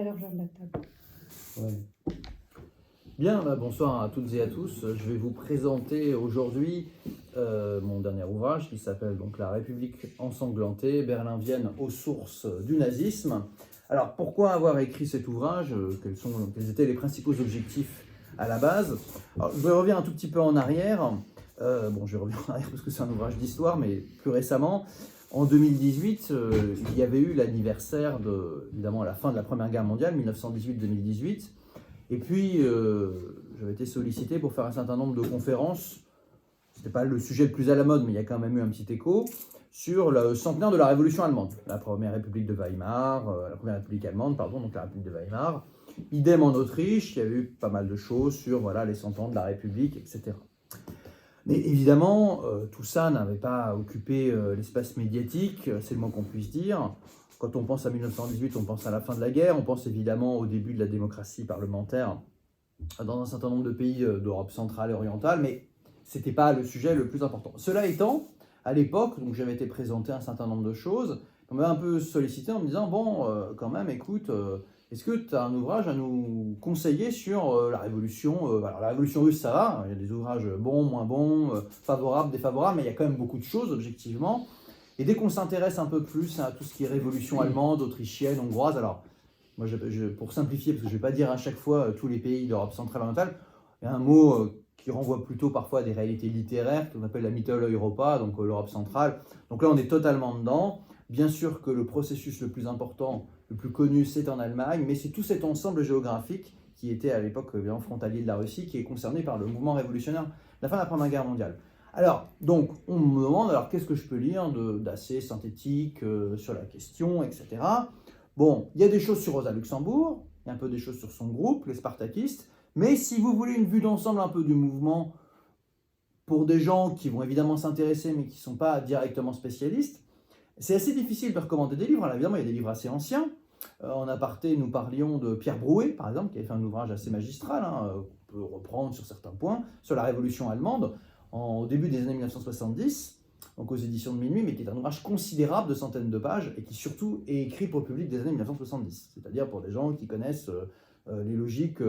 Alors, je la table. Ouais. Bien, bonsoir à toutes et à tous. Je vais vous présenter aujourd'hui mon dernier ouvrage qui s'appelle donc La République ensanglantée, Berlin-Vienne aux sources du nazisme. Alors, pourquoi avoir écrit cet ouvrage? Quels étaient les principaux objectifs à la base? Alors, je vais revenir un tout petit peu en arrière. Je vais revenir en arrière parce que c'est un ouvrage d'histoire, mais plus récemment, en 2018, il y avait eu l'anniversaire évidemment, à la fin de la Première Guerre mondiale, 1918-2018. Et puis, j'avais été sollicité pour faire un certain nombre de conférences. Ce n'était pas le sujet le plus à la mode, mais il y a quand même eu un petit écho sur le centenaire de la Révolution allemande. La première République de Weimar, la première République allemande, pardon, donc la République de Weimar. Idem en Autriche, il y a eu pas mal de choses sur les 100 ans de la République, etc. Mais évidemment, tout ça n'avait pas occupé l'espace médiatique, c'est le moins qu'on puisse dire. Quand on pense à 1918, on pense à la fin de la guerre, on pense évidemment au début de la démocratie parlementaire dans un certain nombre de pays d'Europe centrale et orientale, mais ce n'était pas le sujet le plus important. Cela étant, à l'époque, donc j'avais été présenté un certain nombre de choses, on m'avait un peu sollicité en me disant, quand même, écoute, est-ce que tu as un ouvrage à nous conseiller sur la Révolution Alors la Révolution russe, ça va, il y a des ouvrages bons, moins bons, favorables, défavorables, mais il y a quand même beaucoup de choses, objectivement. Et dès qu'on s'intéresse un peu plus à tout ce qui est révolution allemande, autrichienne, hongroise, alors, moi, pour simplifier, parce que je ne vais pas dire à chaque fois tous les pays d'Europe centrale et orientale, il y a un mot qui renvoie plutôt parfois à des réalités littéraires, qu'on appelle la Mitteleuropa, Europa, donc l'Europe centrale. Donc là, on est totalement dedans. Bien sûr que le processus le plus important, le plus connu, c'est en Allemagne, mais c'est tout cet ensemble géographique qui était à l'époque frontalier de la Russie, qui est concerné par le mouvement révolutionnaire de la fin de la Première Guerre mondiale. Alors, donc, on me demande, alors qu'est-ce que je peux lire d'assez synthétique sur la question, etc. Bon, il y a des choses sur Rosa Luxembourg, il y a un peu des choses sur son groupe, les Spartakistes, mais si vous voulez une vue d'ensemble un peu du mouvement, pour des gens qui vont évidemment s'intéresser, mais qui ne sont pas directement spécialistes, c'est assez difficile de recommander des livres. Alors, évidemment, il y a des livres assez anciens. En aparté, nous parlions de Pierre Brouet, par exemple, qui avait fait un ouvrage assez magistral, qu'on peut reprendre sur certains points, sur la Révolution allemande, au début des années 1970, donc aux éditions de Minuit, mais qui est un ouvrage considérable de centaines de pages et qui surtout est écrit pour le public des années 1970, c'est-à-dire pour des gens qui connaissent les logiques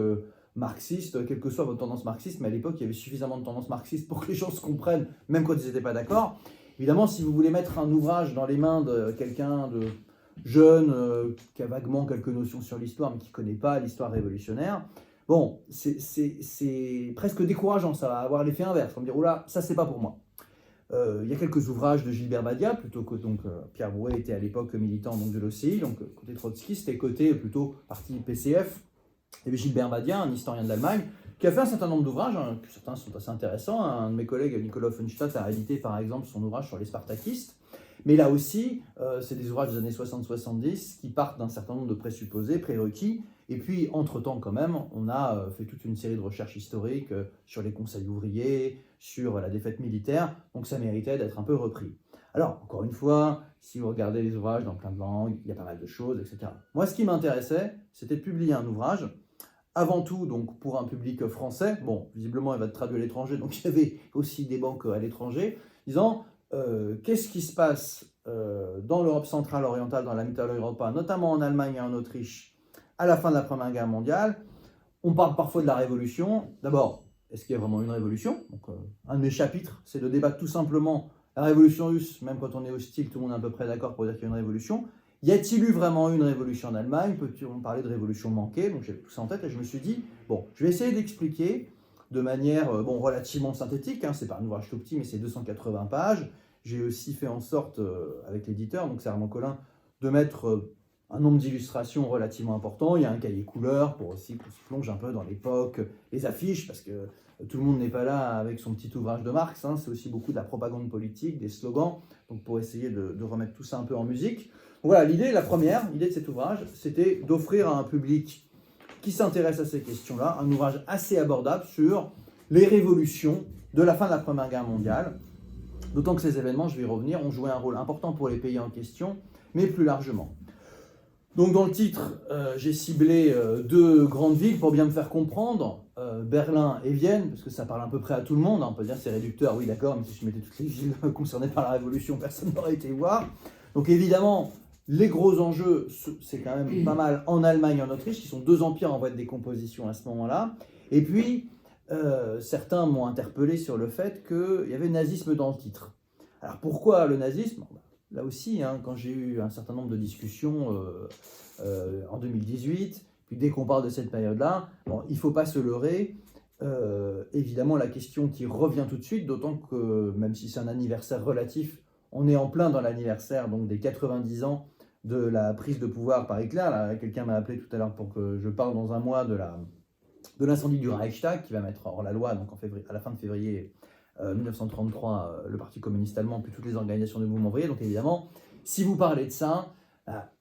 marxistes, quelle que soit votre tendance marxiste, mais à l'époque il y avait suffisamment de tendances marxistes pour que les gens se comprennent, même quand ils n'étaient pas d'accord. Évidemment, si vous voulez mettre un ouvrage dans les mains de quelqu'un de jeune, qui a vaguement quelques notions sur l'histoire, mais qui ne connaît pas l'histoire révolutionnaire, bon, c'est presque décourageant, ça va avoir l'effet inverse. On va me dire, oula, ça c'est pas pour moi. Il y a quelques ouvrages de Gilbert Badia, plutôt que Pierre Brouet était à l'époque militant de l'OCI, donc côté trotskiste, et côté plutôt parti PCF. Il y avait Gilbert Badia, un historien de l'Allemagne, qui a fait un certain nombre d'ouvrages, certains sont assez intéressants. Un de mes collègues, Nicolas Offenstadt, a édité par exemple son ouvrage sur les Spartakistes. Mais là aussi, c'est des ouvrages des années 60-70 qui partent d'un certain nombre de présupposés, prérequis. Et puis, entre-temps, quand même, on a fait toute une série de recherches historiques sur les conseils ouvriers, sur la défaite militaire. Donc, ça méritait d'être un peu repris. Alors, encore une fois, si vous regardez les ouvrages dans plein de langues, il y a pas mal de choses, etc. Moi, ce qui m'intéressait, c'était de publier un ouvrage, avant tout, donc, pour un public français. Bon, visiblement, il va être traduit à l'étranger, donc il y avait aussi des banques à l'étranger, disant... qu'est-ce qui se passe dans l'Europe centrale orientale, dans la Mitteleuropa, notamment en Allemagne et en Autriche, à la fin de la Première Guerre mondiale. On parle parfois de la Révolution. D'abord, est-ce qu'il y a vraiment une révolution? Donc, un de mes chapitres, c'est de débattre tout simplement la Révolution russe, même quand on est hostile, tout le monde est à peu près d'accord pour dire qu'il y a une révolution. Y a-t-il eu vraiment une révolution en Allemagne? Peut-on parler de révolution manquée? Donc j'ai tout ça en tête et je me suis dit, bon, je vais essayer d'expliquer de manière relativement synthétique, c'est pas un ouvrage tout petit, mais c'est 280 pages. J'ai aussi fait en sorte, avec l'éditeur, donc c'est Armand Collin, de mettre un nombre d'illustrations relativement important. Il y a un cahier couleur pour aussi qu'on se plonge un peu dans l'époque, les affiches, parce que tout le monde n'est pas là avec son petit ouvrage de Marx, c'est aussi beaucoup de la propagande politique, des slogans, donc pour essayer de remettre tout ça un peu en musique. Donc voilà, la première idée de cet ouvrage, c'était d'offrir à un public qui s'intéresse à ces questions-là, un ouvrage assez abordable sur les révolutions de la fin de la Première Guerre mondiale. D'autant que ces événements, je vais y revenir, ont joué un rôle important pour les pays en question, mais plus largement. Donc dans le titre, j'ai ciblé deux grandes villes pour bien me faire comprendre, Berlin et Vienne, parce que ça parle à peu près à tout le monde, on peut dire c'est réducteur, oui d'accord, mais si je mettais toutes les villes concernées par la Révolution, personne n'aurait été voir. Donc évidemment, les gros enjeux, c'est quand même pas mal en Allemagne et en Autriche, qui sont deux empires en voie de décomposition à ce moment-là. Et puis, certains m'ont interpellé sur le fait qu'il y avait nazisme dans le titre. Alors pourquoi le nazisme? Là aussi, quand j'ai eu un certain nombre de discussions en 2018, puis dès qu'on parle de cette période-là, il ne faut pas se leurrer. Évidemment, la question qui revient tout de suite, d'autant que même si c'est un anniversaire relatif, on est en plein dans l'anniversaire donc des 90 ans de la prise de pouvoir par Hitler. Quelqu'un m'a appelé tout à l'heure pour que je parle dans un mois de l'incendie du Reichstag, qui va mettre hors la loi donc à la fin de février 1933, le Parti communiste allemand, puis toutes les organisations de mouvement ouvrier. Donc évidemment, si vous parlez de ça,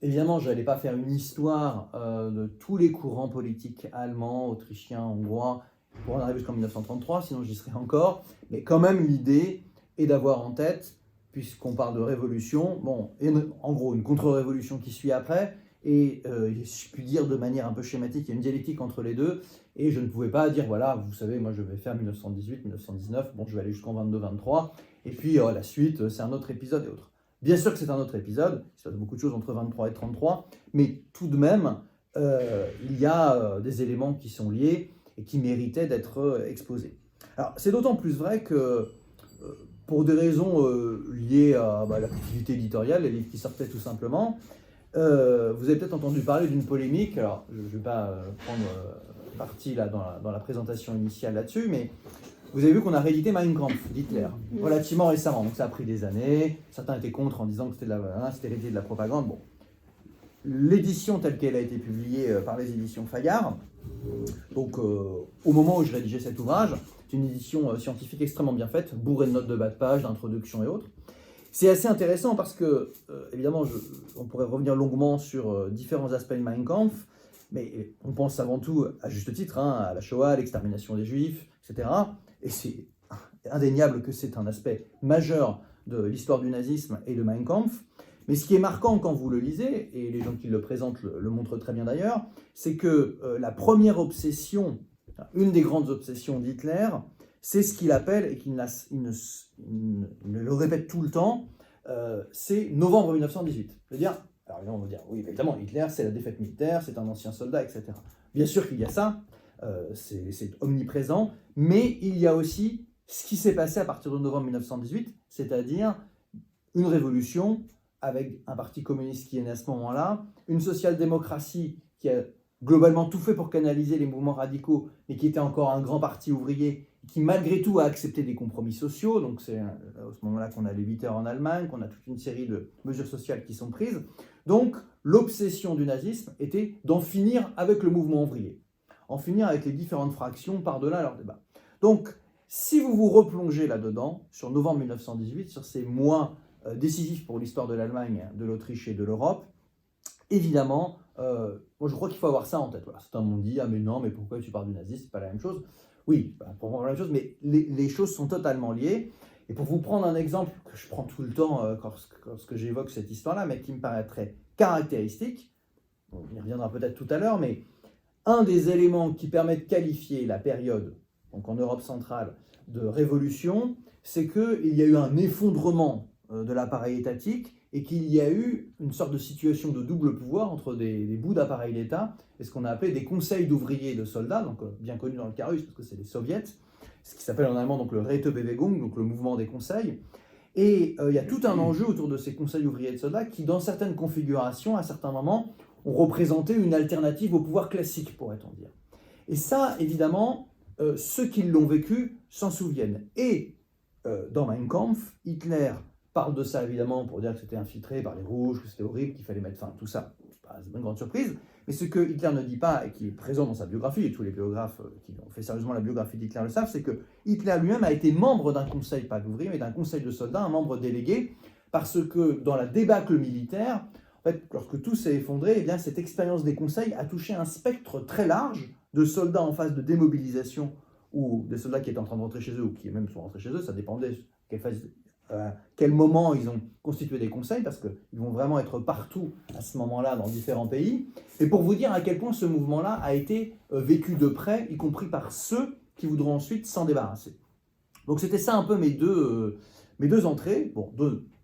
évidemment, je n'allais pas faire une histoire de tous les courants politiques allemands, autrichiens, hongrois, pour en arriver jusqu'en 1933, sinon j'y serais encore. Mais quand même, l'idée est d'avoir en tête, puisqu'on parle de révolution, en gros, une contre-révolution qui suit après, et je puis dire de manière un peu schématique, il y a une dialectique entre les deux, et je ne pouvais pas dire, voilà, vous savez, moi je vais faire 1918, 1919, je vais aller jusqu'en 22-23, et puis la suite, c'est un autre épisode et autre. Bien sûr que c'est un autre épisode, il se passe beaucoup de choses entre 23 et 33, mais tout de même, il y a des éléments qui sont liés et qui méritaient d'être exposés. Alors, c'est d'autant plus vrai que, pour des raisons liées à l'activité éditoriale, les livres qui sortaient tout simplement, vous avez peut-être entendu parler d'une polémique. Alors, je ne vais pas prendre parti là, dans la présentation initiale là-dessus, mais vous avez vu qu'on a réédité Mein Kampf d'Hitler relativement récemment. Donc ça a pris des années. Certains étaient contre en disant que c'était l'hérédité de la propagande. Bon. L'édition telle qu'elle a été publiée par les éditions Fayard, donc au moment où je rédigeais cet ouvrage, c'est une édition scientifique extrêmement bien faite, bourrée de notes de bas de page, d'introduction et autres. C'est assez intéressant parce que, évidemment, on pourrait revenir longuement sur différents aspects de Mein Kampf, mais on pense avant tout, à juste titre, à la Shoah, à l'extermination des Juifs, etc. Et c'est indéniable que c'est un aspect majeur de l'histoire du nazisme et de Mein Kampf. Mais ce qui est marquant quand vous le lisez, et les gens qui le présentent le montrent très bien d'ailleurs, c'est que la première obsession, une des grandes obsessions d'Hitler, c'est ce qu'il appelle, et qu'il ne le répète tout le temps, c'est novembre 1918. C'est-à-dire, alors on va dire, oui, évidemment, Hitler, c'est la défaite militaire, c'est un ancien soldat, etc. Bien sûr qu'il y a ça, c'est omniprésent, mais il y a aussi ce qui s'est passé à partir de novembre 1918, c'est-à-dire une révolution avec un parti communiste qui est né à ce moment-là, une social-démocratie qui a globalement tout fait pour canaliser les mouvements radicaux, mais qui était encore un grand parti ouvrier, qui malgré tout a accepté des compromis sociaux. Donc c'est à ce moment-là qu'on a les 8 heures en Allemagne, qu'on a toute une série de mesures sociales qui sont prises. Donc l'obsession du nazisme était d'en finir avec le mouvement ouvrier, en finir avec les différentes fractions par-delà leur débat. Donc si vous vous replongez là-dedans, sur novembre 1918, sur ces mois décisifs pour l'histoire de l'Allemagne, de l'Autriche et de l'Europe, évidemment, moi je crois qu'il faut avoir ça en tête. Voilà, certains m'ont dit, ah mais non, mais pourquoi tu parles du nazisme, c'est pas la même chose. Oui, pour moi, la même chose, mais les choses sont totalement liées. Et pour vous prendre un exemple que je prends tout le temps lorsque j'évoque cette histoire-là, mais qui me paraîtrait caractéristique, on y reviendra peut-être tout à l'heure, mais un des éléments qui permet de qualifier la période, donc en Europe centrale, de révolution, c'est qu'il y a eu un effondrement de l'appareil étatique et qu'il y a eu une sorte de situation de double pouvoir entre des bouts d'appareil d'État et ce qu'on a appelé des conseils d'ouvriers et de soldats, donc bien connus dans le Carus parce que c'est les soviets, ce qui s'appelle en allemand donc le Rätebewegung, donc le mouvement des conseils. Et il y a tout un enjeu autour de ces conseils ouvriers et de soldats qui, dans certaines configurations, à certains moments, ont représenté une alternative au pouvoir classique, pourrait-on dire. Et ça, évidemment, ceux qui l'ont vécu s'en souviennent. Et dans Mein Kampf, Hitler parle de ça évidemment pour dire que c'était infiltré par les rouges, que c'était horrible, qu'il fallait mettre fin à tout ça. C'est pas une grande surprise. Mais ce que Hitler ne dit pas et qui est présent dans sa biographie, et tous les biographes qui ont fait sérieusement la biographie d'Hitler le savent, c'est que Hitler lui-même a été membre d'un conseil, pas d'ouvriers, mais d'un conseil de soldats, un membre délégué, parce que dans la débâcle militaire, en fait, lorsque tout s'est effondré, eh bien, cette expérience des conseils a touché un spectre très large de soldats en phase de démobilisation ou des soldats qui étaient en train de rentrer chez eux ou qui même sont rentrés chez eux, ça dépendait quel moment ils ont constitué des conseils, parce qu'ils vont vraiment être partout à ce moment-là dans différents pays. Et pour vous dire à quel point ce mouvement-là a été vécu de près, y compris par ceux qui voudront ensuite s'en débarrasser. Donc c'était ça un peu mes deux entrées. Bon,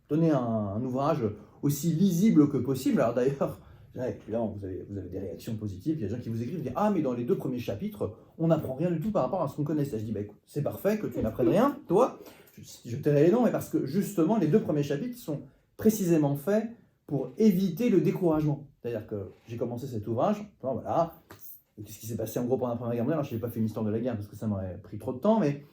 donner un ouvrage aussi lisible que possible. Alors d'ailleurs, évidemment, vous avez des réactions positives, il y a des gens qui vous écrivent, ah mais dans les 2 premiers chapitres, on n'apprend rien du tout par rapport à ce qu'on connaissait. Je dis, écoute, c'est parfait que tu n'apprennes rien, toi, je tairai les noms, mais parce que justement, les 2 premiers chapitres sont précisément faits pour éviter le découragement. C'est-à-dire que j'ai commencé cet ouvrage, voilà, qu'est-ce qui s'est passé en gros pendant la Première Guerre mondiale. Alors, je n'ai pas fait une histoire de la guerre parce que ça m'aurait pris trop de temps, mais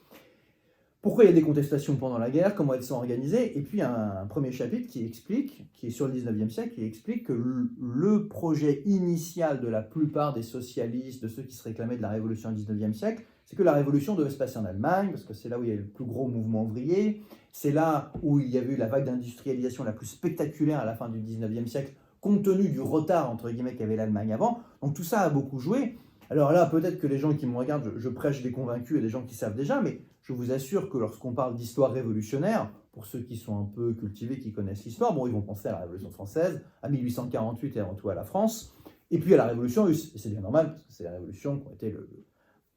pourquoi il y a des contestations pendant la guerre, comment elles sont organisées, et puis un premier chapitre qui explique, qui est sur le 19e siècle, qui explique que le projet initial de la plupart des socialistes, de ceux qui se réclamaient de la révolution du 19e siècle, c'est que la révolution devait se passer en Allemagne, parce que c'est là où il y a eu le plus gros mouvement ouvrier, c'est là où il y a eu la vague d'industrialisation la plus spectaculaire à la fin du 19e siècle, compte tenu du retard, entre guillemets, qu'avait l'Allemagne avant. Donc tout ça a beaucoup joué. Alors là, peut-être que les gens qui me regardent, je prêche des convaincus et des gens qui savent déjà, mais je vous assure que lorsqu'on parle d'histoire révolutionnaire, pour ceux qui sont un peu cultivés, qui connaissent l'histoire, bon, ils vont penser à la Révolution française, à 1848 et avant tout à la France, et puis à la Révolution russe. Et c'est bien normal, parce que c'est la révolution qui a été le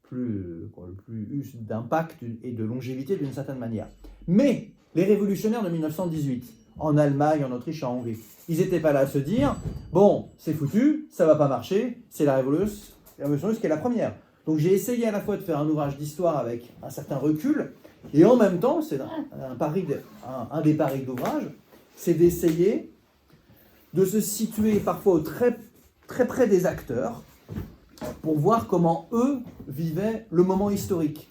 plus eu d'impact et de longévité d'une certaine manière. Mais les révolutionnaires de 1918, en Allemagne, en Autriche, en Hongrie, ils n'étaient pas là à se dire, bon, c'est foutu, ça ne va pas marcher, c'est la révolution russe qui est la première. Donc j'ai essayé à la fois de faire un ouvrage d'histoire avec un certain recul, et en même temps, c'est un des paris d'ouvrage, c'est d'essayer de se situer parfois très, très près des acteurs, pour voir comment eux vivaient le moment historique.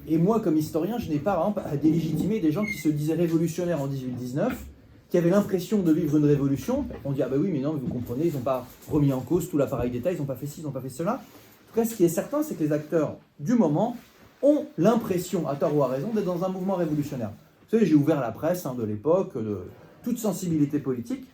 Et moi, comme historien, je n'ai pas, par exemple, à délégitimer des gens qui se disaient révolutionnaires en 1819, qui avaient l'impression de vivre une révolution. On dit, ah ben oui, mais non, vous comprenez, ils n'ont pas remis en cause tout l'appareil d'État, ils n'ont pas fait ci, ils n'ont pas fait cela. En tout cas, ce qui est certain, c'est que les acteurs du moment ont l'impression, à tort ou à raison, d'être dans un mouvement révolutionnaire. Vous savez, j'ai ouvert la presse de l'époque, de toute sensibilité politique.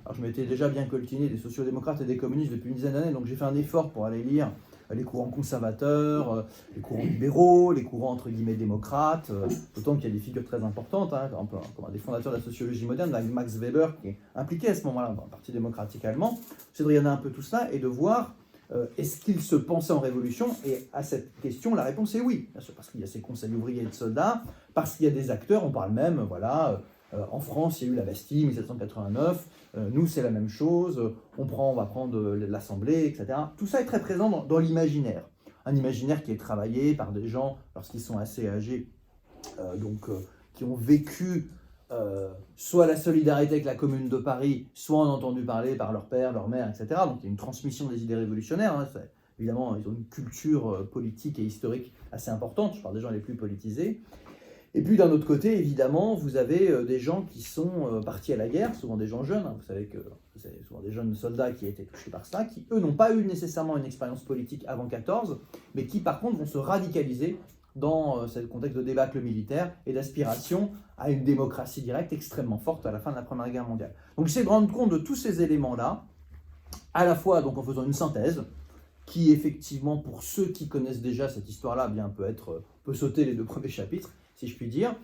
Alors, je m'étais déjà bien coltiné des sociodémocrates et des communistes depuis une dizaine d'années, donc j'ai fait un effort pour aller lire les courants conservateurs, les courants libéraux, les courants entre guillemets démocrates, d'autant qu'il y a des figures très importantes, comme un des fondateurs de la sociologie moderne, Max Weber, qui est impliqué à ce moment-là dans le Parti démocratique allemand. C'est de regarder un peu tout ça et de voir est-ce qu'il se pensait en révolution. Et à cette question, la réponse est oui, bien sûr, parce qu'il y a ces conseils ouvriers et de soldats, parce qu'il y a des acteurs, on parle même, voilà. En France, il y a eu la Bastille, 1789. Nous, c'est la même chose. On va prendre l'Assemblée, etc. Tout ça est très présent dans l'imaginaire. Un imaginaire qui est travaillé par des gens, lorsqu'ils sont assez âgés, qui ont vécu soit la solidarité avec la Commune de Paris, soit en entendu parler par leur père, leur mère, etc. Donc il y a une transmission des idées révolutionnaires. Évidemment, ils ont une culture politique et historique assez importante. Je parle des gens les plus politisés. Et puis d'un autre côté, évidemment, vous avez des gens qui sont partis à la guerre, souvent des gens jeunes, vous savez que vous avez souvent des jeunes soldats qui ont été touchés par ça, qui eux n'ont pas eu nécessairement une expérience politique avant 14, mais qui par contre vont se radicaliser dans ce contexte de débâcle militaire et d'aspiration à une démocratie directe extrêmement forte à la fin de la Première Guerre mondiale. Donc j'essaie de rendre compte de tous ces éléments-là, à la fois donc, en faisant une synthèse, qui effectivement, pour ceux qui connaissent déjà cette histoire-là, bien peut sauter les 2 premiers chapitres, si je puis dire.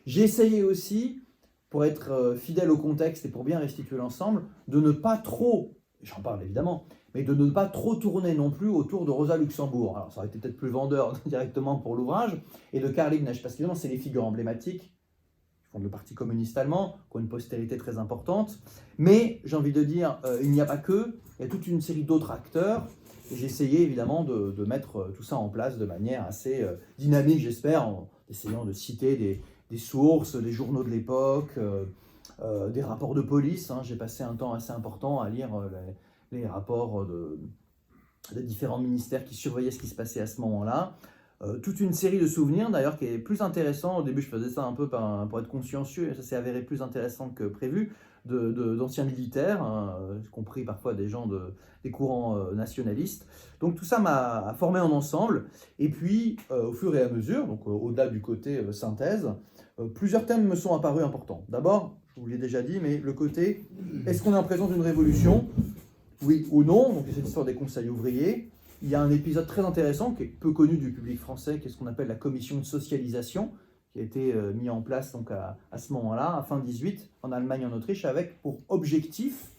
J'ai essayé aussi, pour être fidèle au contexte et pour bien restituer l'ensemble, de ne pas trop, j'en parle évidemment, mais de ne pas trop tourner non plus autour de Rosa Luxembourg. Alors ça aurait été peut-être plus vendeur directement pour l'ouvrage, et de Karl Liebknecht, parce qu'évidemment c'est les figures emblématiques, qui font le Parti communiste allemand, qui ont une postérité très importante, mais j'ai envie de dire, il n'y a pas que, il y a toute une série d'autres acteurs. J'ai essayé évidemment de mettre tout ça en place de manière assez dynamique, j'espère, en essayant de citer des sources, des journaux de l'époque, des rapports de police. J'ai passé un temps assez important à lire les rapports des différents ministères qui surveillaient ce qui se passait à ce moment-là. Toute une série de souvenirs d'ailleurs qui est plus intéressant. Au début je faisais ça un peu pour être consciencieux, et ça s'est avéré plus intéressant que prévu, d'anciens militaires, y compris parfois des gens des courants nationalistes. Donc tout ça m'a formé en ensemble, et puis au fur et à mesure, donc au-delà du côté synthèse, plusieurs thèmes me sont apparus importants. D'abord, je vous l'ai déjà dit, mais le côté, est-ce qu'on est en présence d'une révolution? Oui ou non? Donc cette histoire des conseils ouvriers. Il y a un épisode très intéressant qui est peu connu du public français, qui est ce qu'on appelle la commission de socialisation, qui a été mis en place donc à ce moment-là, à fin 18, en Allemagne et en Autriche, avec pour objectif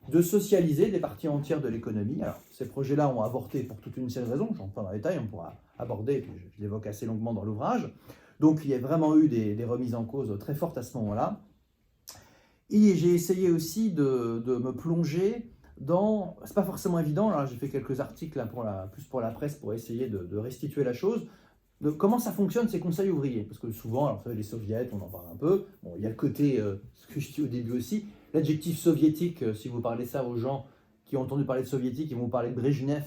de socialiser des parties entières de l'économie. Alors, ces projets-là ont avorté pour toute une série de raisons, j'en parle en détail, on pourra aborder, puis je l'évoque assez longuement dans l'ouvrage. Donc, il y a vraiment eu des remises en cause très fortes à ce moment-là. Et j'ai essayé aussi de me plonger dans... C'est pas forcément évident, là j'ai fait quelques articles là, plus pour la presse pour essayer de restituer la chose, de comment ça fonctionne ces conseils ouvriers. Parce que souvent, alors, vous savez, les soviets, on en parle un peu, bon, il y a le côté, ce que je dis au début aussi, l'adjectif soviétique, si vous parlez ça aux gens qui ont entendu parler de soviétique, ils vont vous parler de Brejnev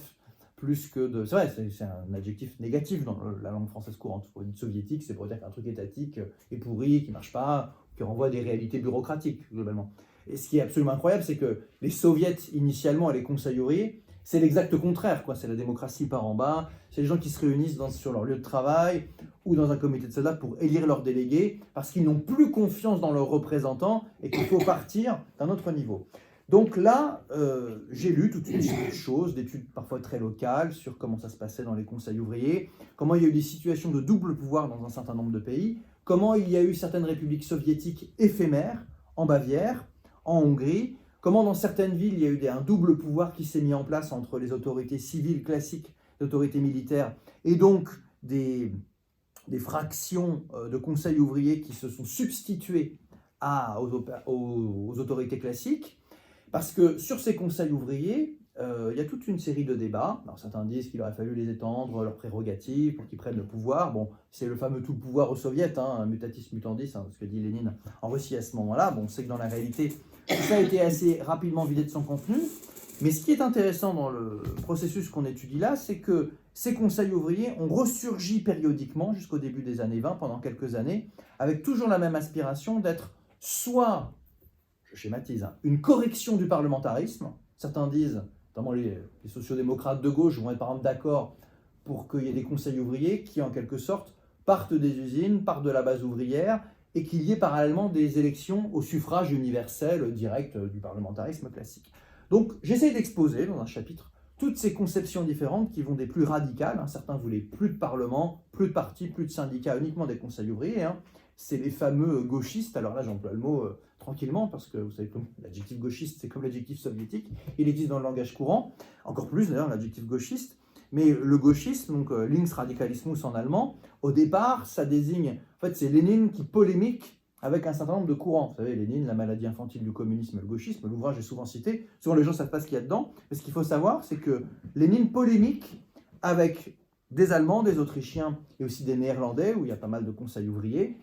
plus que de... C'est vrai, c'est un adjectif négatif dans la langue française courante. Pour dire soviétique, c'est pour dire qu'un truc étatique est pourri, qui ne marche pas, qui renvoie à des réalités bureaucratiques, globalement. Et ce qui est absolument incroyable, c'est que les soviets, initialement, et les conseils ouvriers, c'est l'exact contraire, quoi. C'est la démocratie par en bas, c'est les gens qui se réunissent sur leur lieu de travail ou dans un comité de soldats pour élire leurs délégués, parce qu'ils n'ont plus confiance dans leurs représentants et qu'il faut partir d'un autre niveau. Donc là, j'ai lu toute une série de choses, d'études parfois très locales sur comment ça se passait dans les conseils ouvriers, comment il y a eu des situations de double pouvoir dans un certain nombre de pays, comment il y a eu certaines républiques soviétiques éphémères, en Bavière, en Hongrie, comment dans certaines villes il y a eu un double pouvoir qui s'est mis en place entre les autorités civiles classiques, les autorités militaires, et donc des fractions de conseils ouvriers qui se sont substituées aux autorités classiques. Parce que sur ces conseils ouvriers, il y a toute une série de débats. Alors certains disent qu'il aurait fallu les étendre, leurs prérogatives, pour qu'ils prennent le pouvoir. Bon, c'est le fameux tout pouvoir aux soviets, mutatis mutandis, ce que dit Lénine en Russie à ce moment-là. Bon, on sait que dans la réalité, tout ça a été assez rapidement vidé de son contenu. Mais ce qui est intéressant dans le processus qu'on étudie là, c'est que ces conseils ouvriers ont ressurgi périodiquement jusqu'au début des années 20, pendant quelques années, avec toujours la même aspiration d'être soit, je schématise, une correction du parlementarisme. Certains disent, notamment les sociodémocrates de gauche vont être par exemple d'accord pour qu'il y ait des conseils ouvriers qui, en quelque sorte, partent des usines, partent de la base ouvrière, et qu'il y ait parallèlement des élections au suffrage universel direct du parlementarisme classique. Donc j'essaie d'exposer dans un chapitre toutes ces conceptions différentes qui vont des plus radicales. Certains voulaient plus de parlement, plus de partis, plus de syndicats, uniquement des conseils ouvriers. C'est les fameux gauchistes. Alors là, j'emploie le mot tranquillement parce que vous savez que l'adjectif gauchiste, c'est comme l'adjectif soviétique. Il existe dans le langage courant, encore plus d'ailleurs l'adjectif gauchiste. Mais le gauchisme, donc Linksradikalismus en allemand, au départ, ça désigne, en fait, c'est Lénine qui polémique avec un certain nombre de courants. Vous savez, Lénine, la maladie infantile du communisme et le gauchisme, l'ouvrage est souvent cité. Souvent, les gens ne savent pas ce qu'il y a dedans. Mais ce qu'il faut savoir, c'est que Lénine polémique avec des Allemands, des Autrichiens et aussi des Néerlandais, où il y a pas mal de conseils ouvriers,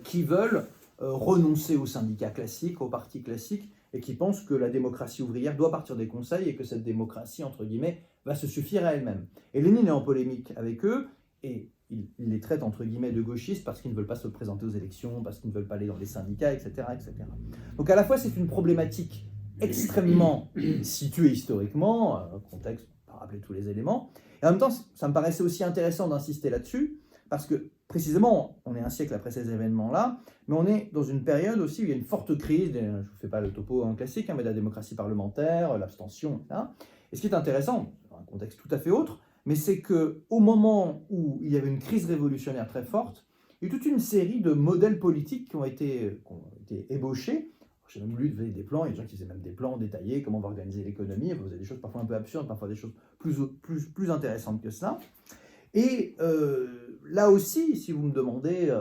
qui veulent renoncer aux syndicats classiques, aux partis classiques, et qui pensent que la démocratie ouvrière doit partir des conseils et que cette démocratie, entre guillemets, va se suffire à elle-même. Et Lénine est en polémique avec eux, et il les traite entre guillemets de gauchistes parce qu'ils ne veulent pas se présenter aux élections, parce qu'ils ne veulent pas aller dans les syndicats, etc., etc. Donc à la fois c'est une problématique extrêmement située historiquement, contexte, on va rappeler tous les éléments, et en même temps ça me paraissait aussi intéressant d'insister là-dessus, parce que précisément on est un siècle après ces événements-là, mais on est dans une période aussi où il y a une forte crise, je ne vous fais pas le topo classique, mais de la démocratie parlementaire, l'abstention, etc. Et ce qui est intéressant, dans un contexte tout à fait autre, mais c'est qu'au moment où il y avait une crise révolutionnaire très forte, il y a eu toute une série de modèles politiques qui ont été ébauchés. J'ai même lu des plans, il y a des gens qui faisaient même des plans détaillés, comment on va organiser l'économie, vous avez des choses parfois un peu absurdes, parfois des choses plus intéressantes que ça. Et là aussi, si vous me demandez,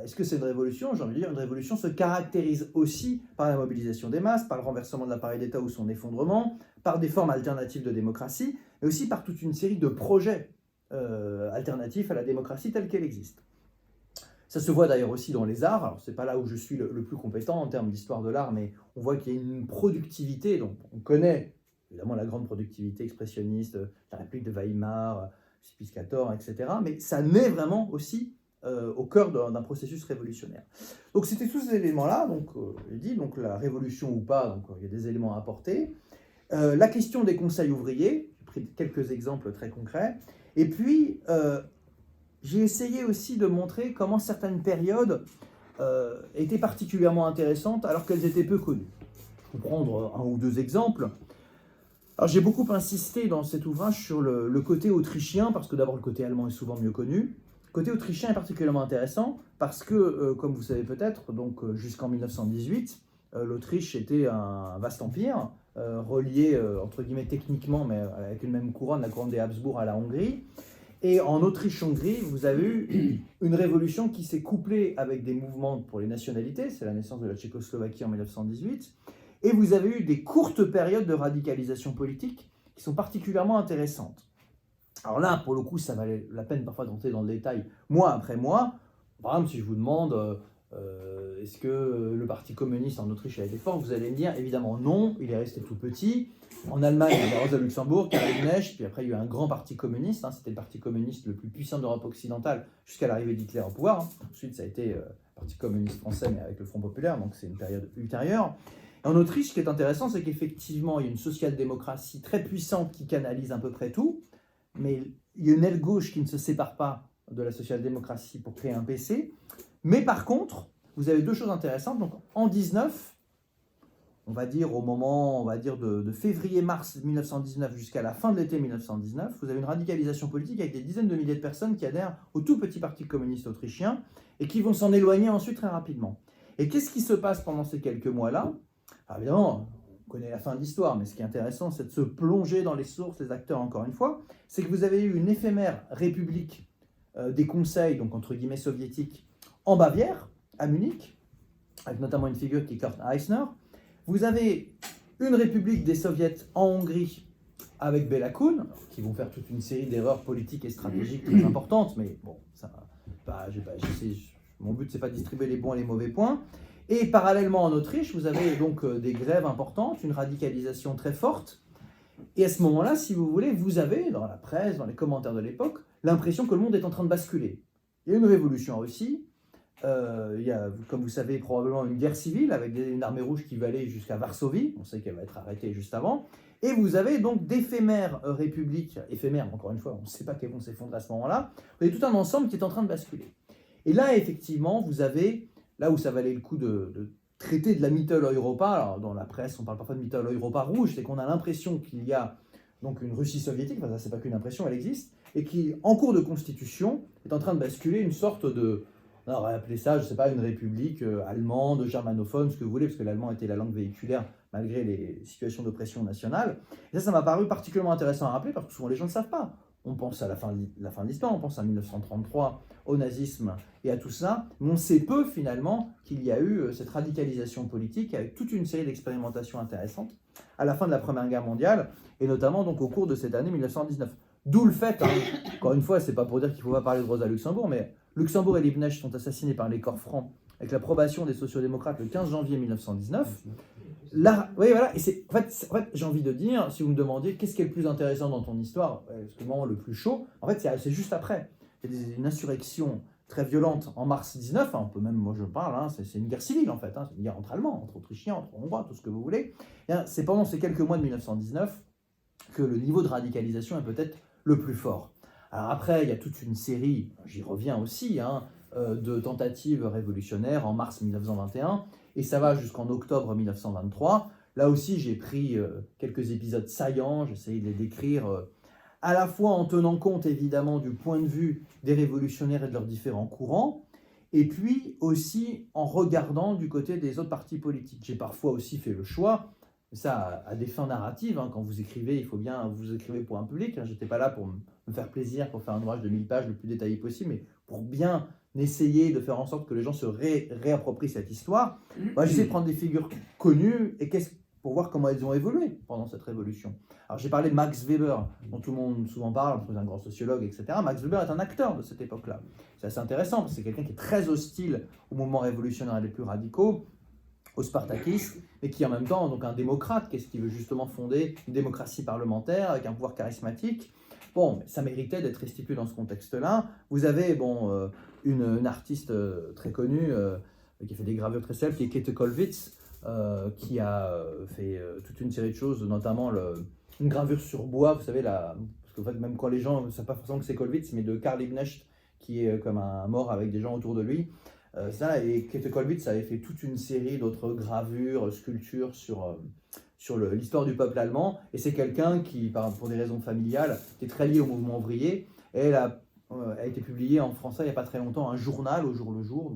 est-ce que c'est une révolution, j'ai envie de dire, une révolution se caractérise aussi par la mobilisation des masses, par le renversement de l'appareil d'État ou son effondrement, par des formes alternatives de démocratie, mais aussi par toute une série de projets alternatifs à la démocratie telle qu'elle existe. Ça se voit d'ailleurs aussi dans les arts. Alors, c'est pas là où je suis le plus compétent en termes d'histoire de l'art, mais on voit qu'il y a une productivité. Donc, on connaît évidemment la grande productivité expressionniste, la République de Weimar, Piscator, etc. Mais ça naît vraiment aussi au cœur d'un processus révolutionnaire. Donc, c'était tous ces éléments-là. Donc, j'ai dit, donc la révolution ou pas, donc il y a des éléments à apporter. La question des conseils ouvriers, j'ai pris quelques exemples très concrets. Et puis, j'ai essayé aussi de montrer comment certaines périodes étaient particulièrement intéressantes alors qu'elles étaient peu connues. Je vais prendre un ou deux exemples. Alors, j'ai beaucoup insisté dans cet ouvrage sur le côté autrichien, parce que d'abord le côté allemand est souvent mieux connu. Le côté autrichien est particulièrement intéressant parce que, comme vous savez peut-être, donc jusqu'en 1918, l'Autriche était un vaste empire, relié entre guillemets techniquement, mais avec une même couronne, la couronne des Habsbourg à la Hongrie. Et en Autriche-Hongrie, vous avez eu une révolution qui s'est couplée avec des mouvements pour les nationalités, c'est la naissance de la Tchécoslovaquie en 1918, et vous avez eu des courtes périodes de radicalisation politique qui sont particulièrement intéressantes. Alors là, pour le coup, ça valait la peine parfois d'entrer dans le détail, mois après mois. Par exemple, si je vous demande, est-ce que le Parti communiste en Autriche a été fort, vous allez me dire, évidemment non, il est resté tout petit. En Allemagne, il y a Rosa Luxembourg, Karl Liebknecht, puis après il y a eu un grand parti communiste, c'était le parti communiste le plus puissant d'Europe occidentale jusqu'à l'arrivée d'Hitler au pouvoir. Ensuite, ça a été le Parti communiste français, mais avec le Front populaire, donc c'est une période ultérieure. Et en Autriche, ce qui est intéressant, c'est qu'effectivement, il y a une social-démocratie très puissante qui canalise à peu près tout, mais il y a une aile gauche qui ne se sépare pas de la social-démocratie pour créer un PC. Mais par contre, vous avez deux choses intéressantes. Donc en 19, on va dire au moment de février-mars 1919 jusqu'à la fin de l'été 1919, vous avez une radicalisation politique avec des dizaines de milliers de personnes qui adhèrent au tout petit parti communiste autrichien et qui vont s'en éloigner ensuite très rapidement. Et qu'est-ce qui se passe pendant ces quelques mois-là? Alors évidemment, on connaît la fin de l'histoire, mais ce qui est intéressant, c'est de se plonger dans les sources, les acteurs encore une fois, c'est que vous avez eu une éphémère république des conseils, donc entre guillemets soviétiques, en Bavière, à Munich, avec notamment une figure qui est Kurt Eisner. Vous avez une république des soviets en Hongrie avec Béla Kun, qui vont faire toute une série d'erreurs politiques et stratégiques très importantes, mais bon, mon but c'est pas de distribuer les bons et les mauvais points. Et parallèlement en Autriche, vous avez donc des grèves importantes, une radicalisation très forte. Et à ce moment-là, si vous voulez, vous avez, dans la presse, dans les commentaires de l'époque, l'impression que le monde est en train de basculer. Il y a une révolution en Russie, il y a, comme vous savez, probablement une guerre civile avec une armée rouge qui va aller jusqu'à Varsovie, on sait qu'elle va être arrêtée juste avant, et vous avez donc d'éphémères républiques, éphémères encore une fois, on ne sait pas qu'elles vont s'effondrer à ce moment-là, vous avez tout un ensemble qui est en train de basculer. Et là, effectivement, vous avez, là où ça valait le coup de traiter de la Mitteleuropa, alors dans la presse on parle parfois de Mitteleuropa rouge, c'est qu'on a l'impression qu'il y a donc une Russie soviétique, enfin ça c'est pas qu'une impression, elle existe, et qui en cours de constitution est en train de basculer une sorte de, on aurait appelé ça, je sais pas, une république allemande, germanophone, ce que vous voulez, parce que l'allemand était la langue véhiculaire malgré les situations d'oppression nationale. Et ça m'a paru particulièrement intéressant à rappeler, parce que souvent les gens ne savent pas. On pense à la fin de l'histoire, on pense à 1933, au nazisme et à tout ça, mais on sait peu finalement qu'il y a eu cette radicalisation politique avec toute une série d'expérimentations intéressantes à la fin de la Première Guerre mondiale, et notamment donc au cours de cette année 1919. D'où le fait, encore une fois, c'est pas pour dire qu'il ne faut pas parler de Rosa Luxembourg, mais Luxembourg et Liebknecht sont assassinés par les corps francs avec l'approbation des sociodémocrates le 15 janvier 1919. Là, oui, voilà, et en fait, j'ai envie de dire, si vous me demandiez qu'est-ce qui est le plus intéressant dans ton histoire, le moment le plus chaud, en fait, c'est juste après. Il y a une insurrection très violente en mars 19, on peut même, moi je parle, c'est une guerre civile en fait, c'est une guerre entre Allemands, entre Autrichiens, entre Hongrois, tout ce que vous voulez. C'est pendant ces quelques mois de 1919 que le niveau de radicalisation est peut-être le plus fort. Alors après, il y a toute une série, j'y reviens aussi, de tentatives révolutionnaires en mars 1921, et ça va jusqu'en octobre 1923. Là aussi, j'ai pris quelques épisodes saillants, j'ai essayé de les décrire à la fois en tenant compte évidemment du point de vue des révolutionnaires et de leurs différents courants, et puis aussi en regardant du côté des autres partis politiques. J'ai parfois aussi fait le choix, ça à des fins narratives, quand vous écrivez, il faut bien, vous écrivez pour un public, je n'étais pas là pour me faire plaisir, pour faire un ouvrage de 1000 pages le plus détaillé possible, mais pour bien essayer de faire en sorte que les gens se réapproprient cette histoire. Moi, j'essaie de prendre des figures connues et pour voir comment elles ont évolué pendant cette révolution. Alors j'ai parlé de Max Weber, dont tout le monde souvent parle, c'est un grand sociologue, etc. Max Weber est un acteur de cette époque-là. C'est assez intéressant, parce que c'est quelqu'un qui est très hostile aux mouvements révolutionnaires les plus radicaux, aux spartakistes, mais qui en même temps donc un démocrate, qu'est-ce qui veut justement fonder une démocratie parlementaire avec un pouvoir charismatique. Bon, ça méritait d'être restitué dans ce contexte-là. Vous avez une artiste très connue qui a fait des gravures très célèbres, qui est Käthe Kollwitz, qui a fait toute une série de choses, notamment une gravure sur bois, vous savez, parce que en fait, même quand les gens ne savent pas forcément que c'est Kollwitz, mais de Karl Liebknecht, qui est comme un mort avec des gens autour de lui. Et Käthe Kollwitz avait fait toute une série d'autres gravures, sculptures sur l'histoire du peuple allemand, et c'est quelqu'un qui, pour des raisons familiales, qui est très lié au mouvement ouvrier, et elle a été publiée en français il n'y a pas très longtemps, un journal au jour le jour